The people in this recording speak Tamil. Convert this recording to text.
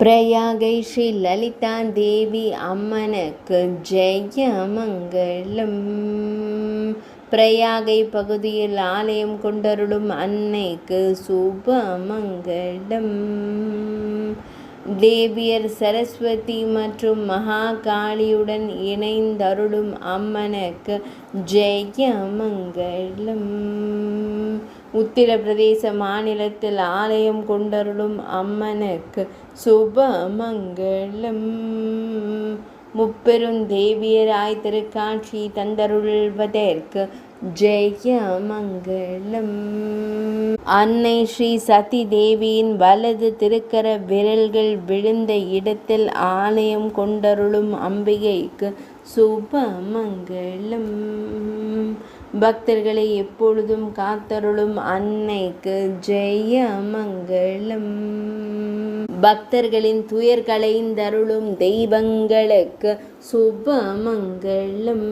பிரயாகை ஸ்ரீ லலிதா தேவி அம்மனுக்கு ஜெயமங்கலம். பிரயாகை பகுதியில் ஆலயம் கொண்டருளும் அன்னைக்கு சுபமங்கலம். தேவியர் சரஸ்வதி மற்றும் மகாகாளியுடன் இணைந்தருளும் அம்மனுக்கு ஜெயமங்கலம். உத்தரப்பிரதேச மாநிலத்தில் ஆலயம் கொண்டருளும் அம்மனுக்கு சுபமங்கலம். முப்பெரும் தேவியராய் திருக்காட்சி தந்தருள்வதற்கு ஜெயமங்கலம். அன்னை ஸ்ரீ சதி தேவியின் வலது திருக்கர விரல்கள் விழுந்த இடத்தில் ஆலயம் கொண்டருளும் அம்பிகைக்கு சுபமங்கலம். பக்தர்களை எப்பொழுதும் காத்தருளும் அன்னைக்கு ஜெயமங்கலம். பக்தர்களின் துயர் களைந்தருளும் தெய்வங்களுக்கு சுபமங்கலம்.